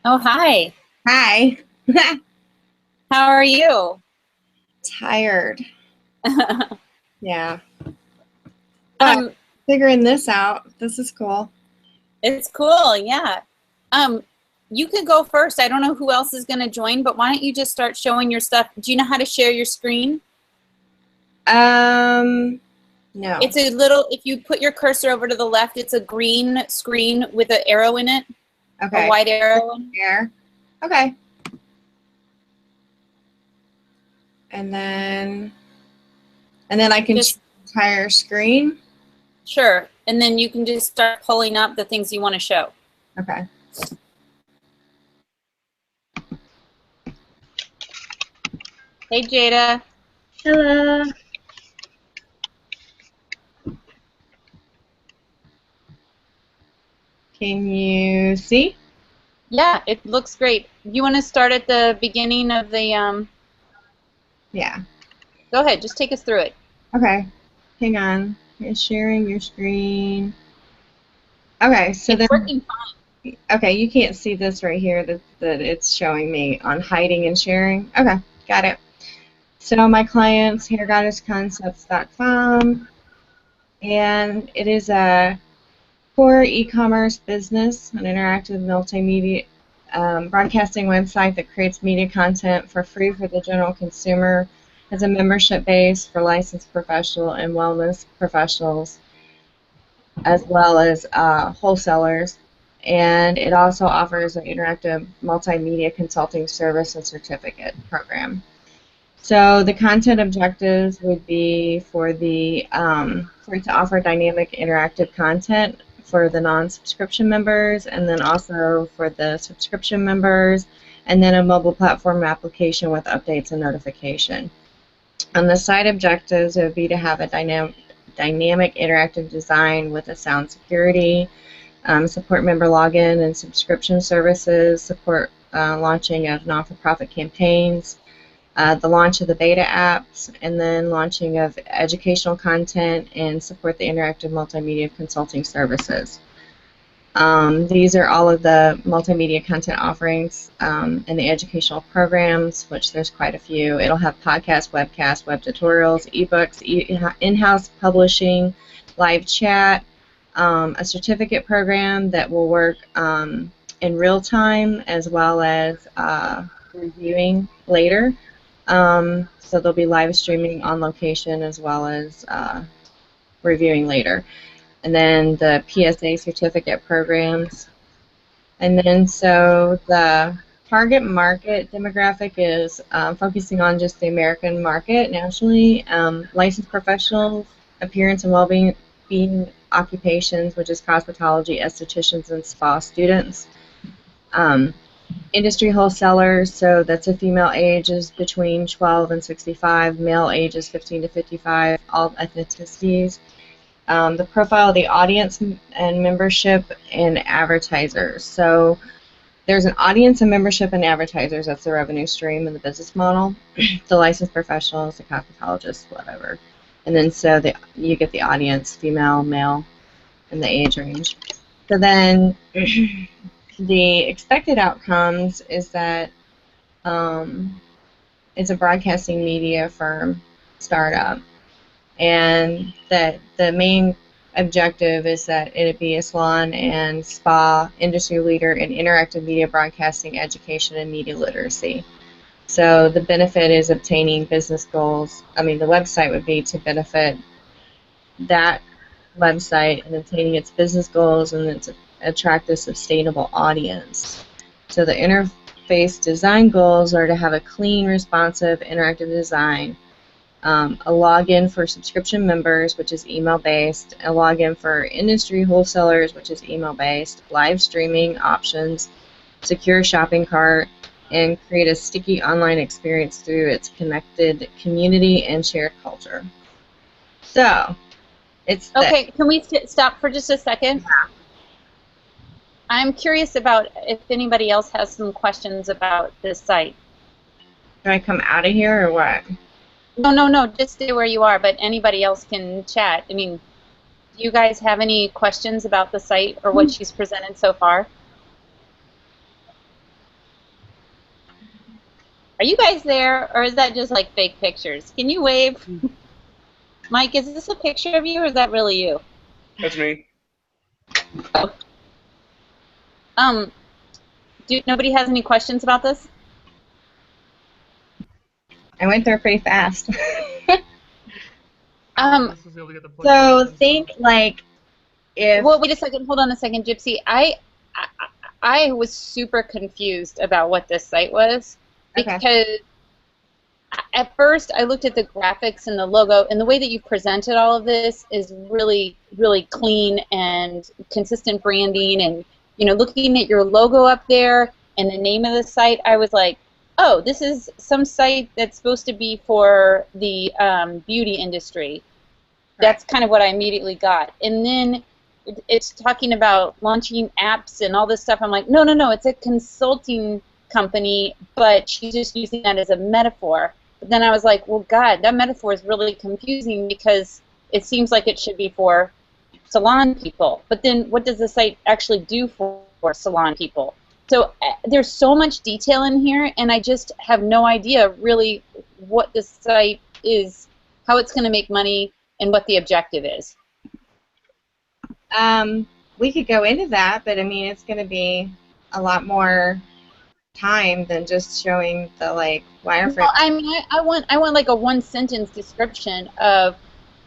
Oh, hi. Hi. How are you? Tired. Yeah. But um, figuring this out, this is cool. it's cool, yeah. Um, you could go first. I don't know who else is going to join, but why don't you just start showing your stuff? Do you know how to share your screen? No. It's a little, if you put your cursor over to the left, it's a green screen with an arrow in it, a Okay. white arrow. Here. Okay. And then I can Just, choose the entire screen. sure. And then you can just start pulling up the things you want to show. Okay. Hey, Jada. Hello. Can you see? Yeah, it looks great. You want to start at the beginning of the, Yeah. go ahead, just take us through it. Okay. Hang on. You're sharing your screen. Okay, so It's then working fine. okay, you can't see this right here that it's showing me on hiding and sharing. Okay, got it. So my client's hairgoddessconcepts.com, and it is a core e-commerce business, an interactive multimedia broadcasting website that creates media content for free for the general consumer, has a membership base for licensed professional and wellness professionals, as well as wholesalers. And it also offers an interactive multimedia consulting service and certificate program. So the content objectives would be for for it to offer dynamic interactive content for the non-subscription members, and then also for the subscription members, and then a mobile platform application with updates and notification. On the side objectives, it would be to have a dynamic interactive design with a sound security, support member login and subscription services, support launching of non-for-profit campaigns, the launch of the beta apps, and then launching of educational content, and support the interactive multimedia consulting services. These are all of the multimedia content offerings and the educational programs, which there's quite a few. It'll have podcasts, webcasts, web tutorials, ebooks, in-house publishing, live chat, a certificate program that will work in real time as well as reviewing later. So they'll be live streaming on location as well as reviewing later. And then the PSA certificate programs. And then so the target market demographic is focusing on just the American market nationally, licensed professionals, appearance and well-being occupations, which is cosmetology, estheticians, and spa students. Industry wholesalers, so that's a female age is between 12 and 65, male age is 15 to 55, all ethnicities. The profile of the audience and membership and advertisers. So there's an audience and membership and advertisers. That's the revenue stream and the business model. The licensed professionals, the cosmetologists, whatever. And then so you get the audience, female, male, and the age range. So then the expected outcomes is that it's a broadcasting media firm startup, and that the main objective is that it'd be a salon and spa industry leader in interactive media broadcasting, education, and media literacy. So the benefit is obtaining business goals. I mean, the website would be to benefit that website and obtaining its business goals, and then to attract a sustainable audience. So the interface design goals are to have a clean, responsive, interactive design, a login for subscription members, which is email-based, a login for industry wholesalers, which is email-based, live streaming options, secure shopping cart, and create a sticky online experience through its connected community and shared culture. So, it's Okay, can we stop for just a second? Yeah. I'm curious about if anybody else has some questions about this site. Do I come out of here or what? No, just stay where you are, but anybody else can chat. I mean, do you guys have any questions about the site or what she's presented so far? you guys there, or is that just like fake pictures? Can you wave? Mike, is this a picture of you, or is that really you? That's me. Nobody has any questions about this? I went there pretty fast. So think like if well, wait a second. Hold on a second, Gypsy. I was super confused about what this site was because at first I looked at the graphics and the logo, and the way that you presented all of this is really, really clean and consistent branding. And looking at your logo up there and the name of the site, I was like, oh, this is some site that's supposed to be for the beauty industry. That's kind of what I immediately got. And then it's talking about launching apps and all this stuff. I'm like, no, it's a consulting company, but she's just using that as a metaphor. But then I was like, well, God, that metaphor is really confusing because it seems like it should be for salon people. But then what does the site actually do for salon people? So there's so much detail in here, and I just have no idea really what the site is, how it's going to make money, and what the objective is. We could go into that, but I mean, it's going to be a lot more time than just showing the wireframe. Well, I mean, I want like a one-sentence description of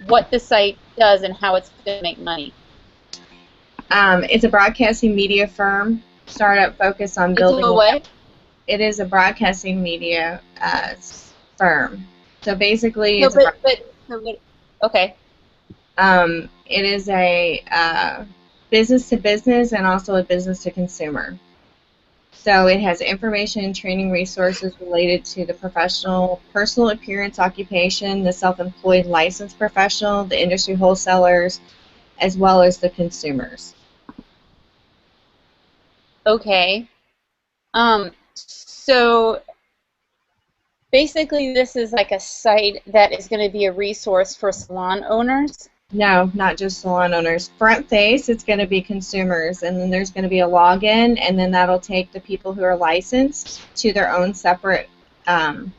what the site does and how it's going to make money. It's a broadcasting media firm, startup focused on building. It's a what? It is a broadcasting media firm. So basically, No, okay. It is a business to business and also a business to consumer. So it has information and training resources related to the professional, personal appearance occupation, the self-employed licensed professional, the industry wholesalers, as well as the consumers. Okay. So basically this is like a site that is going to be a resource for salon owners? No, not just salon owners. Front face, it's going to be consumers, and then there's going to be a login, and then that'll take the people who are licensed to their own separate homepage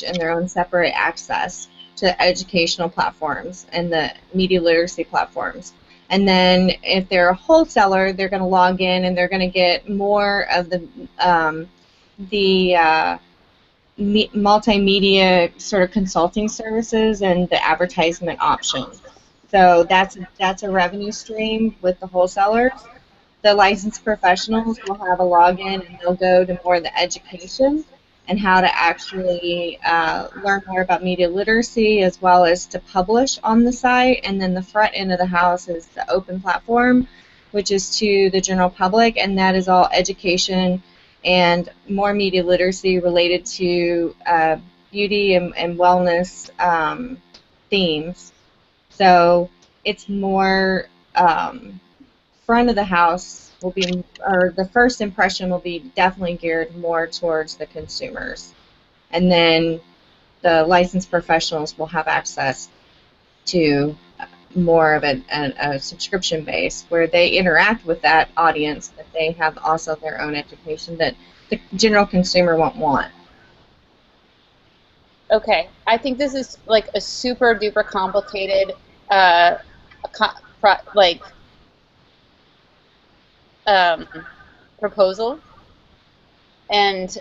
and their own separate access to educational platforms and the media literacy platforms. And then if they're a wholesaler, they're going to log in and they're going to get more of the multimedia sort of consulting services and the advertisement options. So that's a revenue stream with the wholesalers. The licensed professionals will have a login and they'll go to more of the education and how to actually learn more about media literacy as well as to publish on the site. And then the front end of the house is the open platform, which is to the general public, and that is all education and more media literacy related to beauty and wellness themes. So it's more front of the house will be, or the first impression will be definitely geared more towards the consumers. And then the licensed professionals will have access to more of a subscription base where they interact with that audience, but they have also their own education that the general consumer won't want. Okay, I think this is like a super duper complicated proposal, and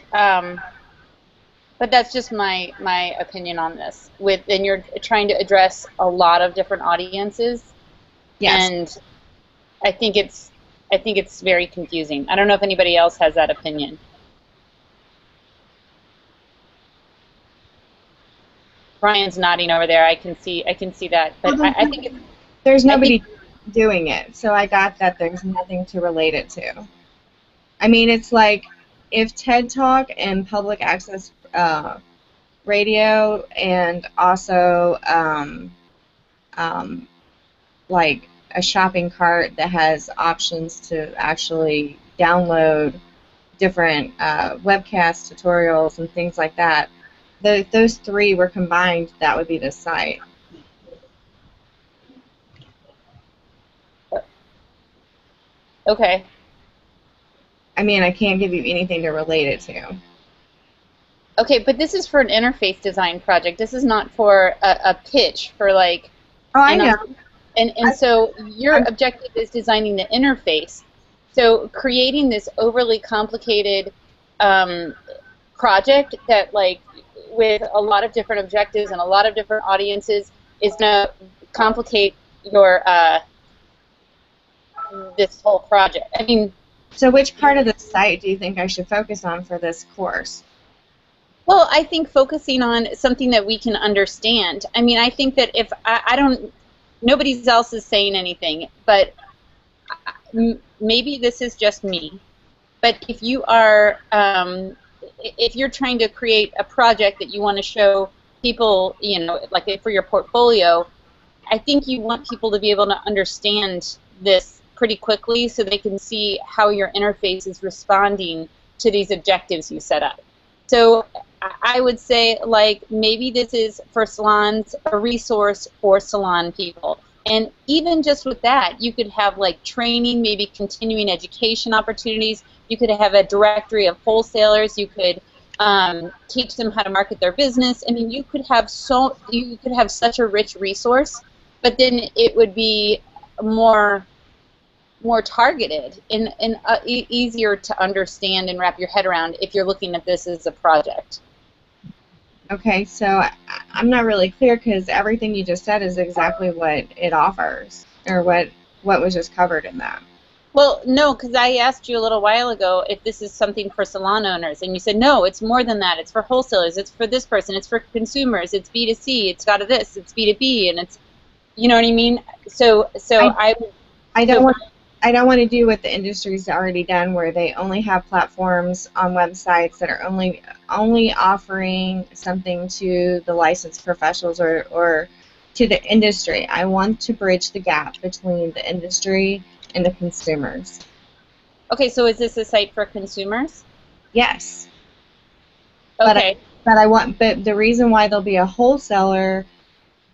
but that's just my opinion on this. And you're trying to address a lot of different audiences. Yes. And I think it's very confusing. I don't know if anybody else has that opinion. Brian's nodding over there. I can see that, but I think there's nobody doing it, so I got that there's nothing to relate it to. I mean, it's like if TED Talk and public access radio and also like a shopping cart that has options to actually download different webcast tutorials and things like that. Those three were combined, that would be the site. Okay. I mean, I can't give you anything to relate it to. Okay, but this is for an interface design project. This is not for a pitch for like. Oh, I know. And so your objective is designing the interface. So creating this overly complicated project that, like, with a lot of different objectives and a lot of different audiences is going to complicate your this whole project. I mean, so which part of the site do you think I should focus on for this course? Well, I think focusing on something that we can understand. I mean, I think that if I don't, nobody else is saying anything, but maybe this is just me. But if you are, if you're trying to create a project that you want to show people, you know, like for your portfolio, I think you want people to be able to understand this pretty quickly so they can see how your interface is responding to these objectives you set up. So I would say, like, maybe this is for salons, a resource for salon people. And even just with that, you could have like training, maybe continuing education opportunities. You could have a directory of wholesalers. You could teach them how to market their business. I mean, you could have such a rich resource, but then it would be more targeted and easier to understand and wrap your head around if you're looking at this as a project. Okay, so I'm not really clear because everything you just said is exactly what it offers, or what was just covered in that. Well, no, because I asked you a little while ago if this is something for salon owners, and you said, no, it's more than that. It's for wholesalers. It's for this person. It's for consumers. It's B2C. It's got this. It's B2B, and it's, you know what I mean? So I don't want to do what the industry's already done, where they only have platforms on websites that are only offering something to the licensed professionals or to the industry. I want to bridge the gap between the industry and the consumers. Okay, so is this a site for consumers? Yes. Okay. But the reason why there'll be a wholesaler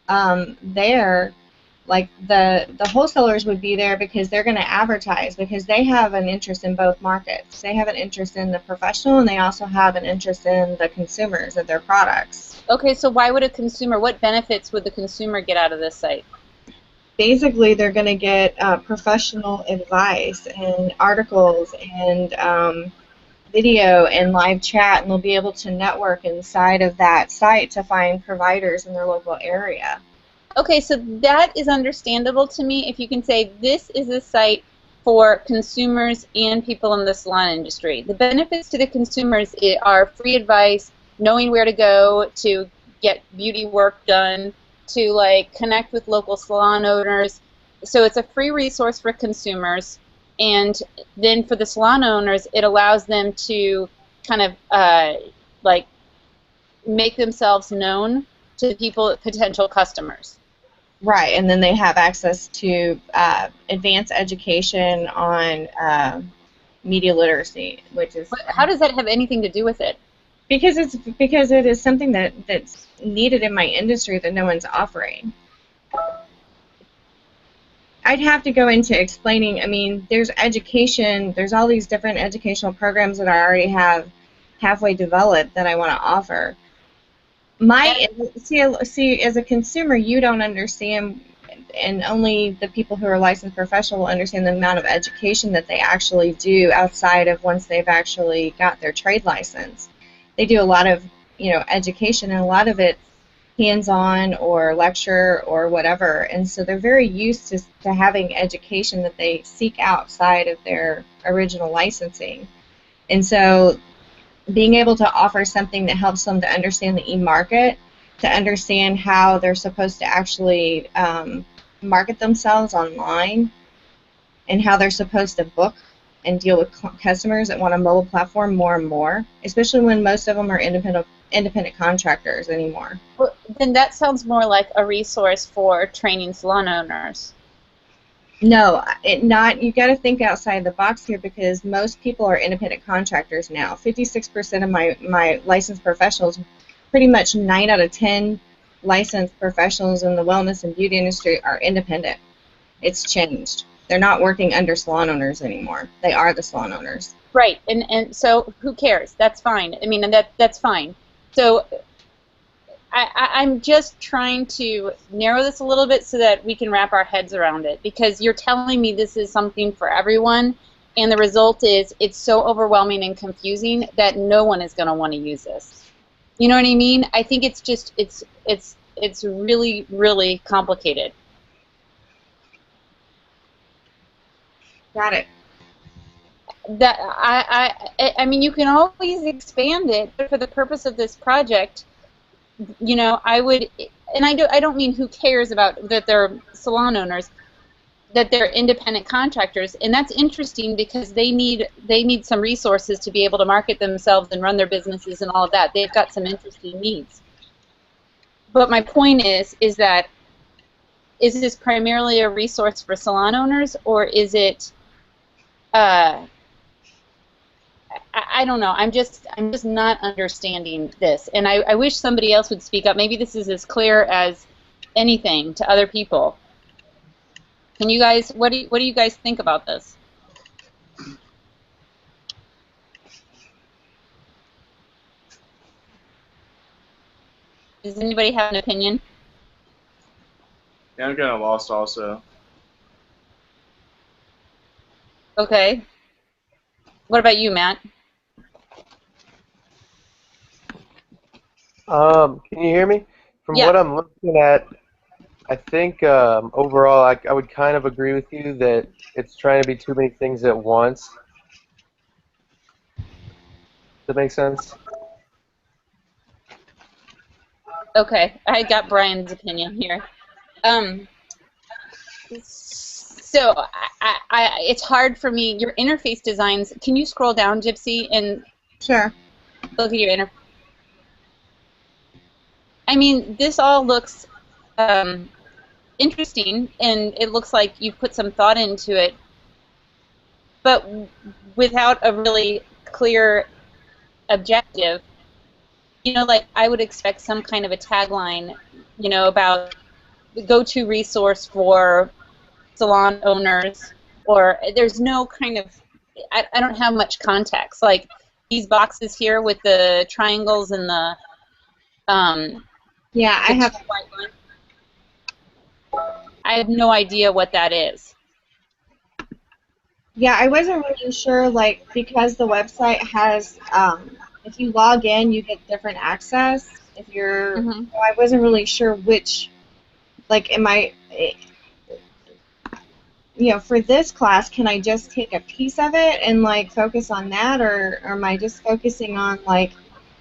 there, like the wholesalers would be there because they're going to advertise, because they have an interest in both markets. They have an interest in the professional, and they also have an interest in the consumers of their products. Okay, so why would a consumer, what benefits would the consumer get out of this site? Basically, they're going to get professional advice and articles and video and live chat, and they'll be able to network inside of that site to find providers in their local area. Okay, so that is understandable to me if you can say this is a site for consumers and people in the salon industry. The benefits to the consumers are free advice, knowing where to go to get beauty work done, to like connect with local salon owners. So it's a free resource for consumers, and then for the salon owners, it allows them to kind of like make themselves known to people, potential customers. Right, and then they have access to advanced education on media literacy, which is. How does that have anything to do with it? Because it is something that's needed in my industry that no one's offering. I'd have to go into explaining. I mean, there's education. There's all these different educational programs that I already have halfway developed that I want to offer. See, as a consumer, you don't understand, and only the people who are licensed professional will understand the amount of education that they actually do outside of once they've actually got their trade license. They do a lot of, education, and a lot of it hands-on or lecture or whatever, and so they're very used to having education that they seek outside of their original licensing. And so being able to offer something that helps them to understand the e-market, to understand how they're supposed to actually market themselves online, and how they're supposed to book and deal with customers that want a mobile platform more and more, especially when most of them are independent contractors anymore. Well, then that sounds more like a resource for training salon owners. No, you got to think outside the box here, because most people are independent contractors now. 56% of my licensed professionals, pretty much 9 out of 10 licensed professionals in the wellness and beauty industry are independent. It's changed. They're not working under salon owners anymore. They are the salon owners. Right, and so who cares? That's fine. I mean, that's fine. So I'm just trying to narrow this a little bit so that we can wrap our heads around it, because you're telling me this is something for everyone, and the result is it's so overwhelming and confusing that no one is going to want to use this. You know what I mean? I think it's just it's really, really complicated. Got it. That I mean, you can always expand it, but for the purpose of this project, you know, I would, and I don't mean who cares about that they're salon owners, that they're independent contractors, and that's interesting because they need some resources to be able to market themselves and run their businesses and all of that. They've got some interesting needs. But my point is that is this primarily a resource for salon owners, or is it I don't know. I'm just not understanding this, and I wish somebody else would speak up. Maybe this is as clear as anything to other people. Can you guys? What do you guys think about this? Does anybody have an opinion? Yeah, I'm kind of lost also. Okay. What about you, Matt? Can you hear me? From Yeah. what I'm looking at, I think overall I would kind of agree with you that it's trying to be too many things at once. Does that make sense? Okay, I got Brian's opinion here. So it's hard for me. Your interface designs. Can you scroll down, Gypsy, and Sure. look at your interface? I mean, this all looks interesting, and it looks like you've put some thought into it, but without a really clear objective. You know, like I would expect some kind of a tagline, you know, about the go-to resource for salon owners, or there's no kind of, I don't have much context. Like these boxes here with the triangles and the Yeah, I have. white line. I have no idea what that is. Yeah, I wasn't really sure, like, because the website has, if you log in, you get different access. If you're, Mhm. so I wasn't really sure which, like, you know, for this class, can I just take a piece of it and, like, focus on that, or am I just focusing on, like,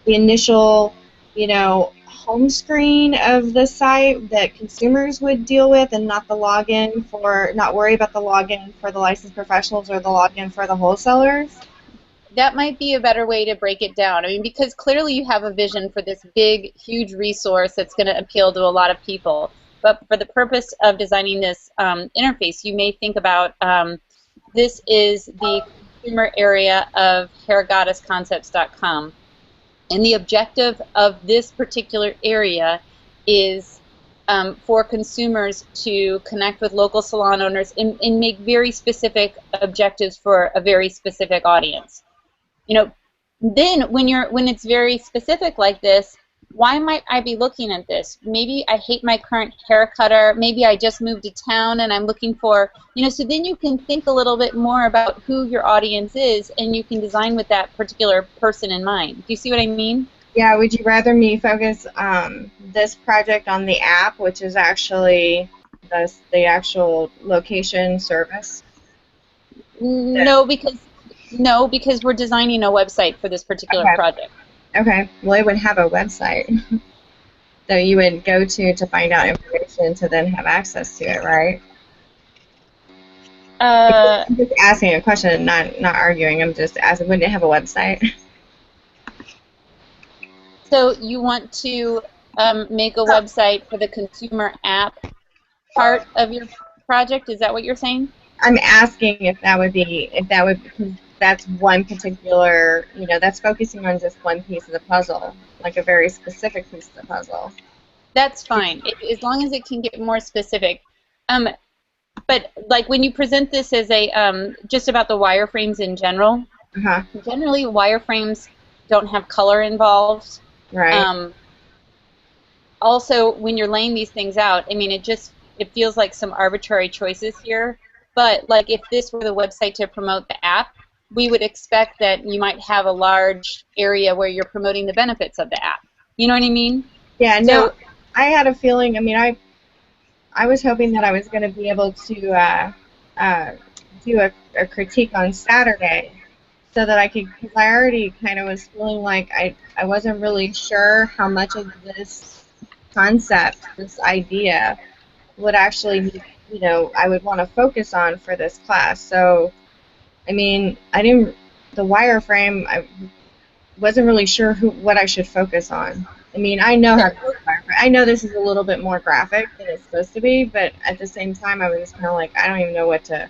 the initial, you know, home screen of the site that consumers would deal with, and not the login for, not worry about the login for the licensed professionals or the login for the wholesalers? That might be a better way to break it down. I mean, because clearly you have a vision for this big, huge resource that's going to appeal to a lot of people. But for the purpose of designing this interface, you may think about this is the consumer area of hairgoddessconcepts.com. And the objective of this particular area is for consumers to connect with local salon owners and make very specific objectives for a very specific audience. You know, then when it's very specific like this, why might I be looking at this? Maybe I hate my current hair cutter. Maybe I just moved to town and I'm looking for, you know, so then you can think a little bit more about who your audience is, and you can design with that particular person in mind. Do you see what I mean? Yeah, would you rather me focus this project on the app, which is actually the actual location service? No, because we're designing a website for this particular project. Okay, well, it would have a website that you would go to find out information to then have access to it, right? I'm just asking a question, not arguing. I'm just asking, wouldn't it have a website? So you want to make a website for the consumer app part of your project? Is that what you're saying? I'm asking if that would, because that's one particular, you know, that's focusing on just one piece of the puzzle, like a very specific piece of the puzzle. That's fine, as long as it can get more specific. But like when you present this as a just about the wireframes in general, generally wireframes don't have color involved. Right. Also, when you're laying these things out, I mean, it feels like some arbitrary choices here. But like if this were the website to promote the app, we would expect that you might have a large area where you're promoting the benefits of the app. You know what I mean? Yeah, no, So, I had a feeling, I mean, I was hoping that I was going to be able to do a critique on Saturday so that I could, because I already kind of was feeling like I wasn't really sure how much of this concept, this idea, would actually, you know, I would want to focus on for this class. So, I mean, the wireframe, I wasn't really sure what I should focus on. I mean, I know how to do wireframe. I know this is a little bit more graphic than it's supposed to be, but at the same time, I was just kind of like, I don't even know what to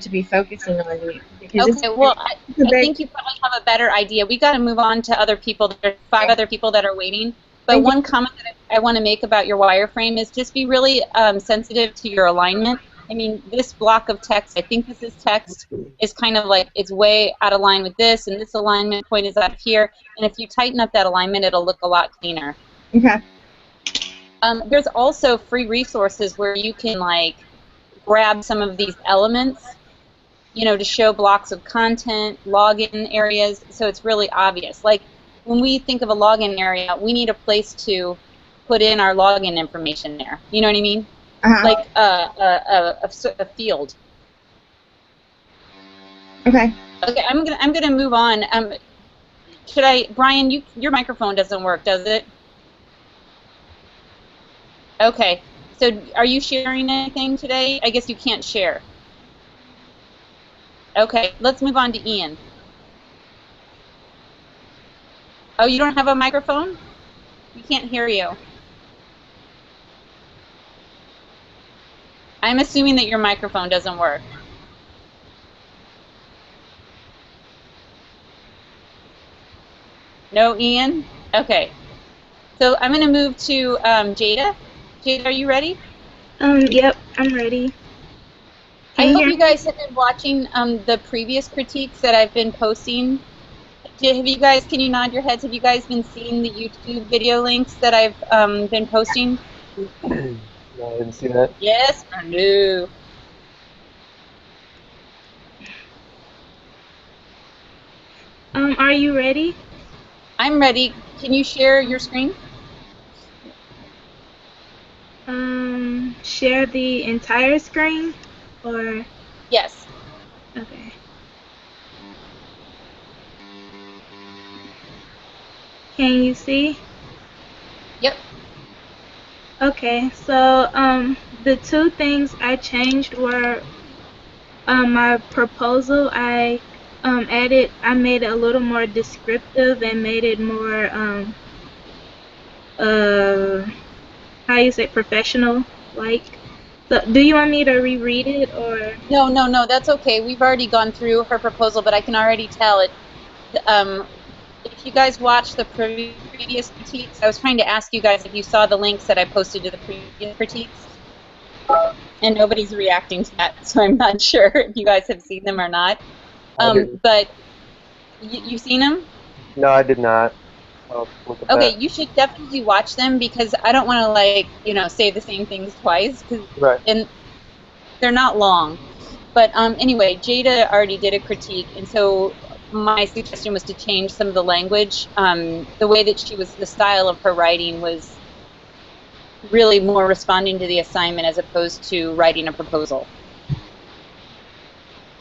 be focusing on because okay, well, it's a I big. think you probably have a better idea. We got to move on to other people. There are 5 other people that are waiting. But Thank you. one comment that I want to make about your wireframe is just be really sensitive to your alignment. I mean, this block of text, I think this is text, is kind of like it's way out of line with this, and this alignment point is out here. And if you tighten up that alignment, it'll look a lot cleaner. Okay. There's also free resources where you can like grab some of these elements, you know, to show blocks of content, login areas, so it's really obvious. Like when we think of a login area, we need a place to put in our login information there. You know what I mean? Like a field. Okay. Okay, I'm gonna move on. Should I, Brian? Your microphone doesn't work, does it? Okay. So are you sharing anything today? I guess you can't share. Okay, let's move on to Ian. Oh, you don't have a microphone? We can't hear you. I'm assuming that your microphone doesn't work. No, Ian? Okay. So I'm going to move to Jada. Jada, are you ready? Yep, I'm ready. I hope you guys have been watching the previous critiques that I've been posting. Have you guys, can you nod your heads? Have you guys been seeing the YouTube video links that I've been posting? No, I didn't see that. Yes or no? Are you ready? I'm ready. Can you share your screen? Share the entire screen, or? Yes. Okay. Can you see? Yep. Okay, so the 2 things I changed were my proposal. I made it a little more descriptive and made it more how you say, professional like. So do you want me to reread it, or? No, that's okay. We've already gone through her proposal, but I can already tell it. If you guys watched the previous critiques, I was trying to ask you guys if you saw the links that I posted to the previous critiques, and nobody's reacting to that, so I'm not sure if you guys have seen them or not. But you've seen them? No, I did not. Okay, you should definitely watch them because I don't want to, like, you know, say the same things twice, right. And they're not long. But anyway, Jada already did a critique, and so my suggestion was to change some of the language. The way that the style of her writing was really more responding to the assignment as opposed to writing a proposal.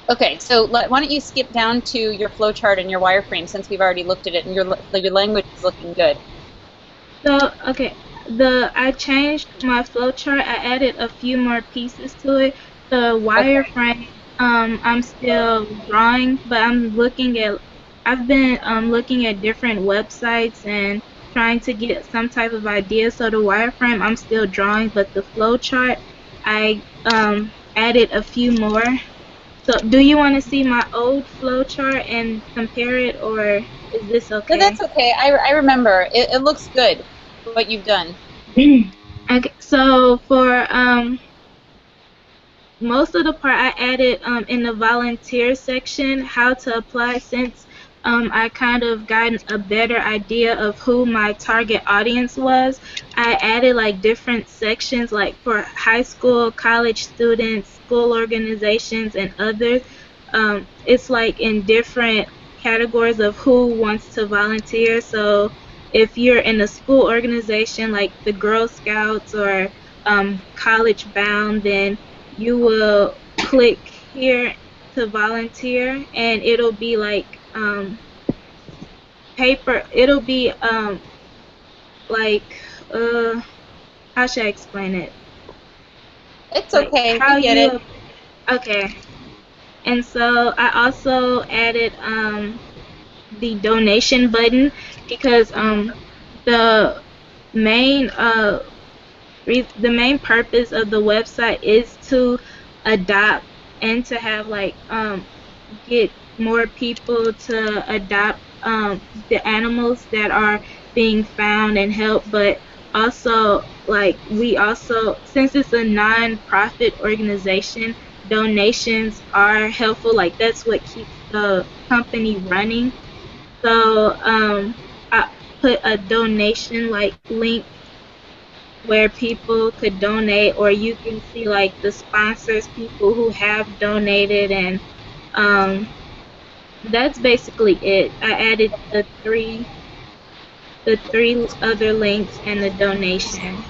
Okay, so why don't you skip down to your flowchart and your wireframe since we've already looked at it and your language is looking good. So, okay, I changed my flowchart. I added a few more pieces to it. The wireframe, I'm still drawing, but I've been looking at different websites and trying to get some type of idea. So the wireframe, I'm still drawing, but the flowchart, I added a few more. So do you want to see my old flowchart and compare it, or is this okay? No, that's okay. I remember. It looks good, what you've done. Okay, so for most of the part I added in the volunteer section how to apply, since I kind of gotten a better idea of who my target audience was, I added like different sections like for high school, college students, school organizations, and others. It's like in different categories of who wants to volunteer. So if you're in a school organization like the Girl Scouts or College Bound, then you will click here to volunteer, and it'll be like paper. It'll be like how should I explain it? It's Like okay. how We get you it. okay. And so I also added the donation button because the main the main purpose of the website is to adopt and to have like get more people to adopt the animals that are being found and help, but also like we also, since it's a non-profit organization, donations are helpful. Like that's what keeps the company running. So I put a donation like link where people could donate, or you can see like the sponsors, people who have donated, and um, that's basically it. I added the three other links and the donation.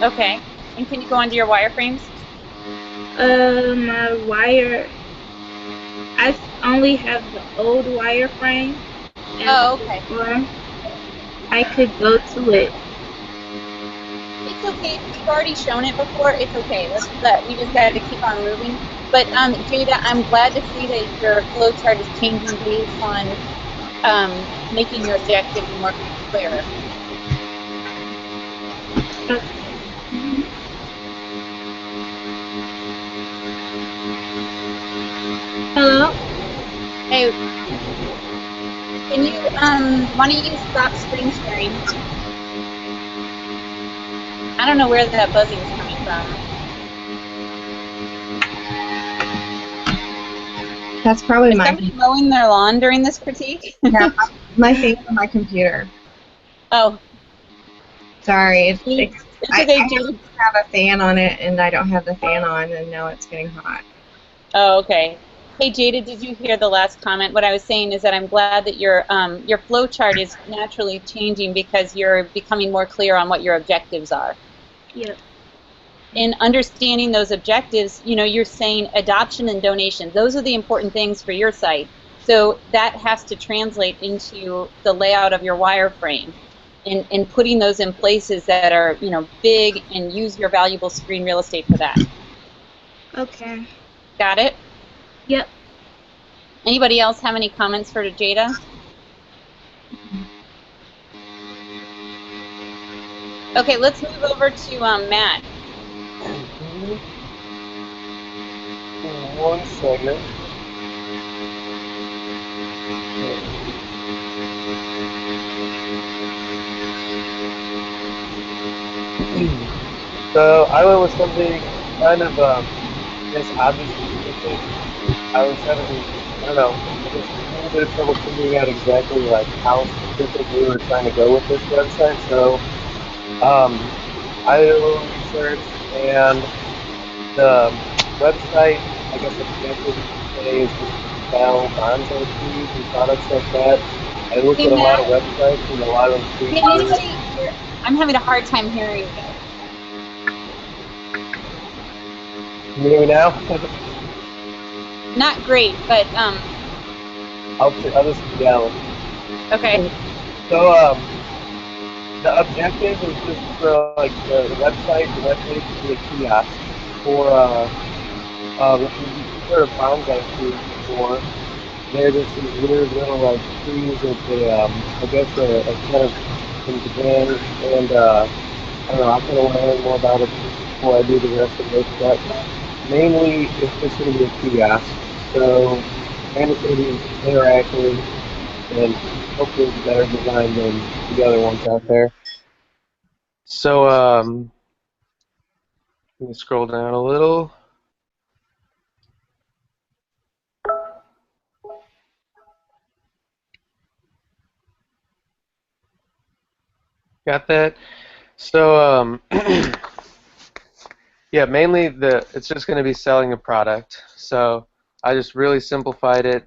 Okay. And can you go onto your wireframes? My wire, I only have the old wireframe, Oh, okay. or I could go to it. It's okay. We've already shown it before. It's okay. We just got to keep on moving. But Jada, I'm glad to see that your flowchart is changing based on making your objectives more clear. Hello? Hey, can you why don't you stop screen sharing? I don't know where that buzzing is coming from. That's probably Is my. somebody mowing their lawn during this critique? Yeah, my thing on my computer. Oh, Sorry, it's okay, I Jada. have a fan on it, and I don't have the fan on, and now it's getting hot. Oh, okay. Hey, Jada, did you hear the last comment? What I was saying is that I'm glad that your flow chart is naturally changing because you're becoming more clear on what your objectives are. Yep. In understanding those objectives, you know, you're saying adoption and donation. Those are the important things for your site. So that has to translate into the layout of your wireframe and putting those in places that are, you know, big, and use your valuable screen real estate for that. Okay. Got it? Yep. Anybody else have any comments for Jada? Okay, let's move over to Matt. One second. So I went with something kind of, I guess, obviously specific. I was having, I don't know, I guess a little bit of trouble figuring out exactly like how specific we were trying to go with this website. So I did a little research, and the website, I guess objective you could say, is just to sell bonsai trees and products like that. I looked at a lot of websites, and a lot of them seem Can anybody hear? I'm having a hard time hearing you. Can you hear me now? Not great, but I'll just yell. okay. So the objective is just for like the website, the webpage to be a kiosk for if you've heard of bonsai trees before. They're just these weird little like trees that they I guess are kind of in Japan, and I don't know, I kind of want to learn more about it before I do the rest of this, but mainly it's just going to be a kiosk. So and it's going to be interactive and hopefully it's better designed than the other ones out there. So let me scroll down a little. Got that. So, yeah, mainly it's just going to be selling a product. So I just really simplified it,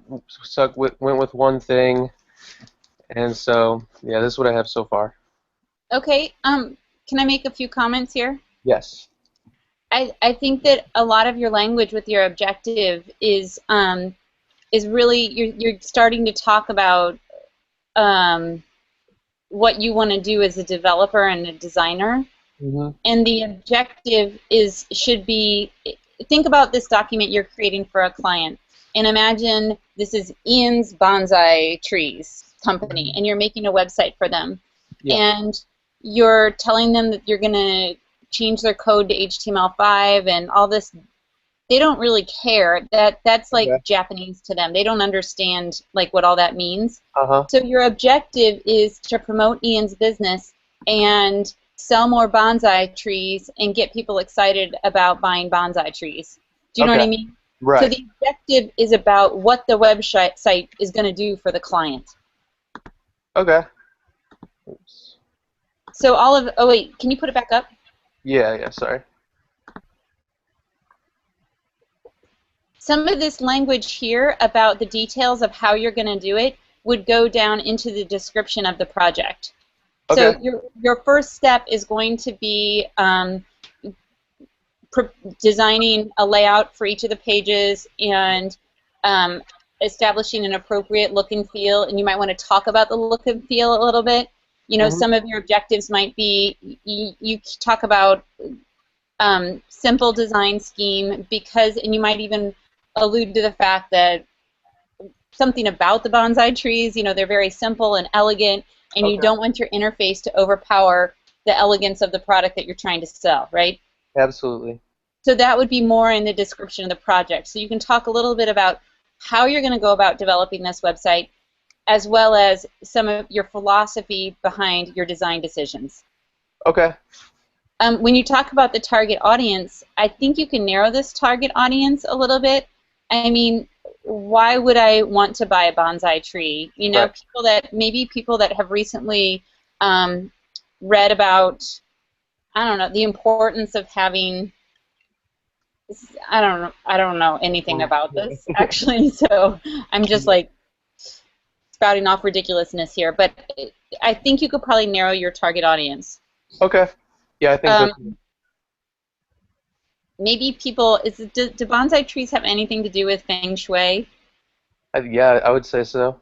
went with one thing, and so yeah, this is what I have so far. Okay. Can I make a few comments here? Yes. I think that a lot of your language with your objective is really you're starting to talk about what you want to do as a developer and a designer. Mm-hmm. And the objective should be, think about this document you're creating for a client, and imagine this is Ian's Bonsai Trees company, and you're making a website for them. Yeah. And you're telling them that you're going to change their code to HTML5 and all this. They don't really care. That's like Japanese to them. They don't understand like what all that means. So your objective is to promote Ian's business and sell more bonsai trees and get people excited about buying bonsai trees. Do you know what I mean? Right. So the objective is about what the website is going to do for the client. Okay. Oops. So oh wait, can you put it back up? Yeah, sorry. Some of this language here about the details of how you're going to do it would go down into the description of the project. Okay. So your first step is going to be designing a layout for each of the pages and establishing an appropriate look and feel. And you might want to talk about the look and feel a little bit. You know, some of your objectives might be you talk about simple design scheme and you might even allude to the fact that something about the bonsai trees, you know, they're very simple and elegant, and you don't want your interface to overpower the elegance of the product that you're trying to sell, right? Absolutely. So that would be more in the description of the project. So you can talk a little bit about how you're going to go about developing this website, as well as some of your philosophy behind your design decisions. Okay. When you talk about the target audience, I think you can narrow this target audience a little bit. I mean, why would I want to buy a bonsai tree? You know, people that have recently read about, I don't know, the importance of having. I don't know anything about this actually, so I'm just like spouting off ridiculousness here. But I think you could probably narrow your target audience. Okay. Yeah, I think so. Maybe people, do bonsai trees have anything to do with feng shui? Yeah, I would say so.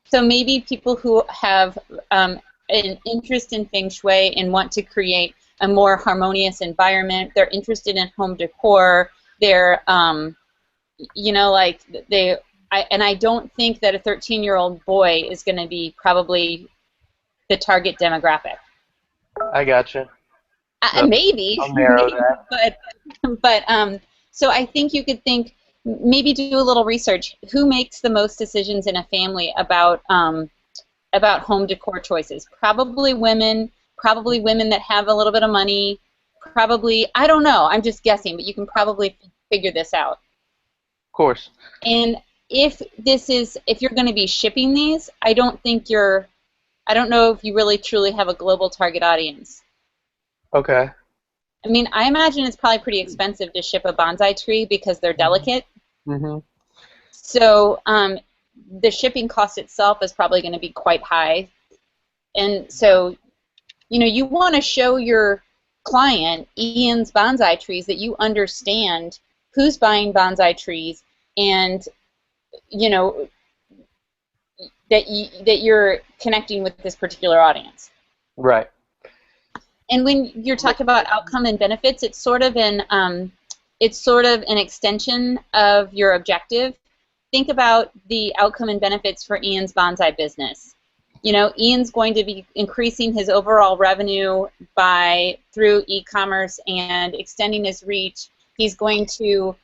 So maybe people who have an interest in feng shui and want to create a more harmonious environment, they're interested in home decor, they're, you know, like I don't think that a 13-year-old boy is going to be probably the target demographic. I gotcha. Maybe, I'll narrow that. But so I think you could think, maybe do a little research. Who makes the most decisions in a family about home decor choices? Probably women that have a little bit of money. Probably, I don't know. I'm just guessing, but you can probably figure this out. Of course. And if you're going to be shipping these, I don't know if you really truly have a global target audience. Okay. I mean, I imagine it's probably pretty expensive to ship a bonsai tree because they're delicate. Mm-hmm. So the shipping cost itself is probably going to be quite high. And so, you know, you want to show your client, Ian's Bonsai Trees, that you understand who's buying bonsai trees and, you know, that you're connecting with this particular audience. Right. And when you're talking about outcome and benefits, it's sort of an extension of your objective. Think about the outcome and benefits for Ian's bonsai business. You know, Ian's going to be increasing his overall revenue through e-commerce and extending his reach. He's going to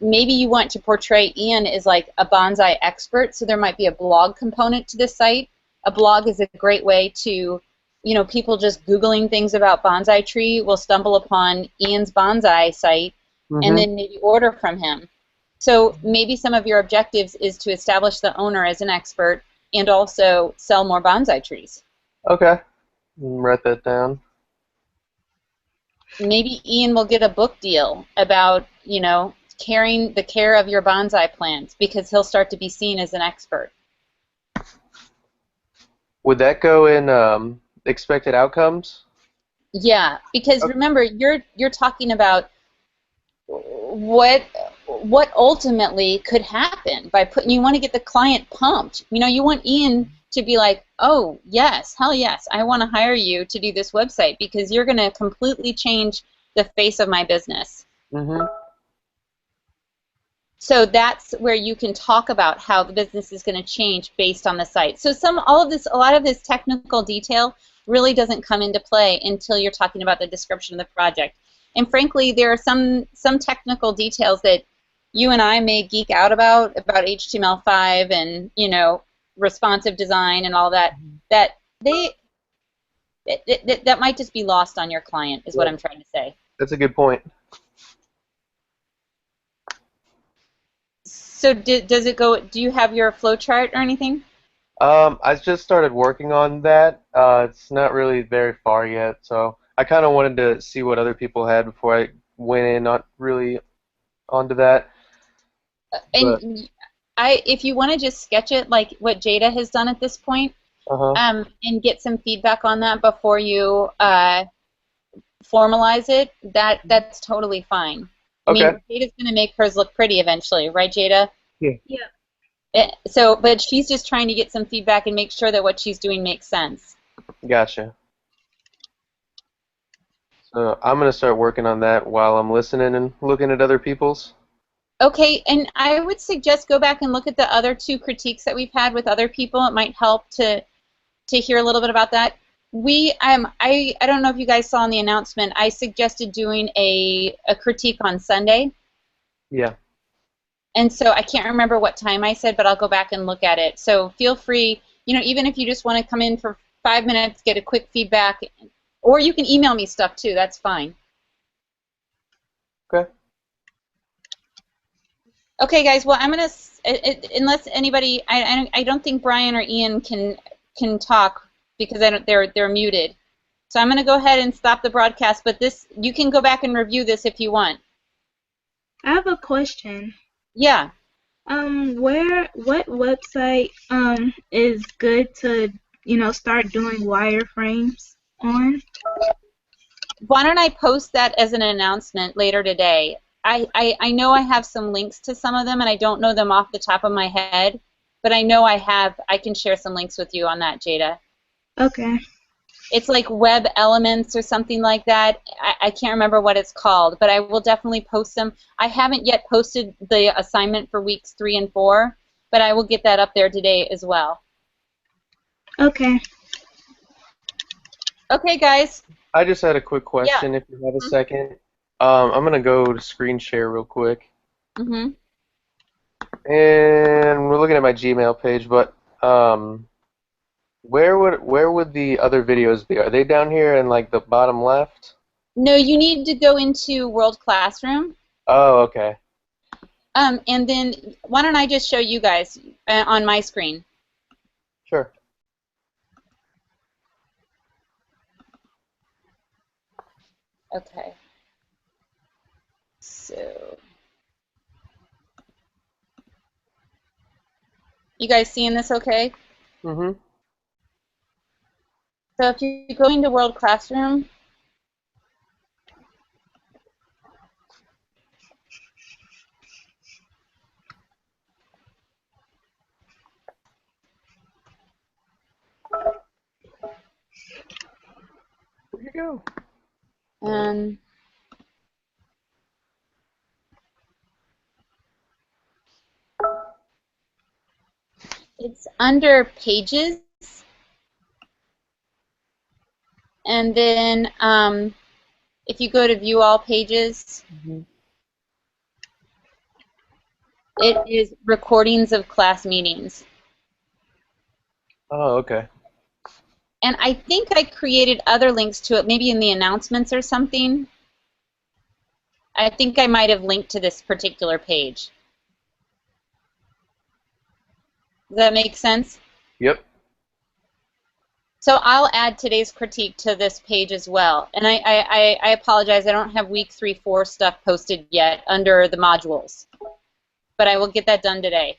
maybe you want to portray Ian as like a bonsai expert, so there might be a blog component to this site. A blog is a great way to, you know, people just Googling things about bonsai tree will stumble upon Ian's bonsai site and then maybe order from him. So maybe some of your objectives is to establish the owner as an expert and also sell more bonsai trees. Okay. Write that down. Maybe Ian will get a book deal about, caring the care of your bonsai plants because he'll start to be seen as an expert. Would that go in expected outcomes? Yeah, because Okay. remember, you're talking about what ultimately could happen by putting. You want to get the client pumped. You want Ian to be like, oh yes, hell yes, I want to hire you to do this website because you're going to completely change the face of my business. Mm-hmm. So that's where you can talk about how the business is going to change based on the site. So a lot of this technical detail really doesn't come into play until you're talking about the description of the project. And frankly, there are some technical details that you and I may geek out about HTML5 and responsive design and all that. That might just be lost on your client, is what I'm trying to say. That's a good point. So does it go? Do you have your flowchart or anything? I just started working on that. It's not really very far yet, so I kind of wanted to see what other people had before I went in, not really onto that. And if you want to just sketch it like what Jada has done at this point, and get some feedback on that before you formalize it, that's totally fine. Okay. I mean, Jada's going to make hers look pretty eventually, right, Jada? Yeah. But she's just trying to get some feedback and make sure that what she's doing makes sense. Gotcha. So I'm going to start working on that while I'm listening and looking at other people's. Okay, and I would suggest go back and look at the other 2 critiques that we've had with other people. It might help to hear a little bit about that. I don't know if you guys saw in the announcement, I suggested doing a critique on Sunday. Yeah. And so I can't remember what time I said, but I'll go back and look at it. So feel free, even if you just want to come in for 5 minutes, get a quick feedback, or you can email me stuff too, that's fine. Okay. Okay, guys, well, I'm going to, unless anybody, I don't think Brian or Ian can talk because they're muted. So I'm going to go ahead and stop the broadcast, but you can go back and review this if you want. I have a question. Yeah. What website is good to start doing wireframes on? Why don't I post that as an announcement later today? I know I have some links to some of them, and I don't know them off the top of my head, but I know I can share some links with you on that, Jada. Okay. It's like Web Elements or something like that. I can't remember what it's called, but I will definitely post them. I haven't yet posted the assignment for weeks 3 and 4, but I will get that up there today as well. Okay. Okay, guys. I just had a quick question, Yeah. if you have a second. I'm going to go to screen share real quick. Mm-hmm. And we're looking at my Gmail page, but where would the other videos be? Are they down here in like the bottom left? No, you need to go into World Classroom. Oh, okay. And then why don't I just show you guys on my screen? Sure. Okay. So, you guys seeing this okay? Mm-hmm. So if you go into World Classroom, Where'd you go? and it's under Pages, and then if you go to View All Pages, it is Recordings of Class Meetings. Oh, okay. And I think I created other links to it, maybe in the announcements or something. I think I might have linked to this particular page. Does that make sense? Yep. So I'll add today's critique to this page as well. And I apologize, I don't have week 3-4 stuff posted yet under the modules. But I will get that done today.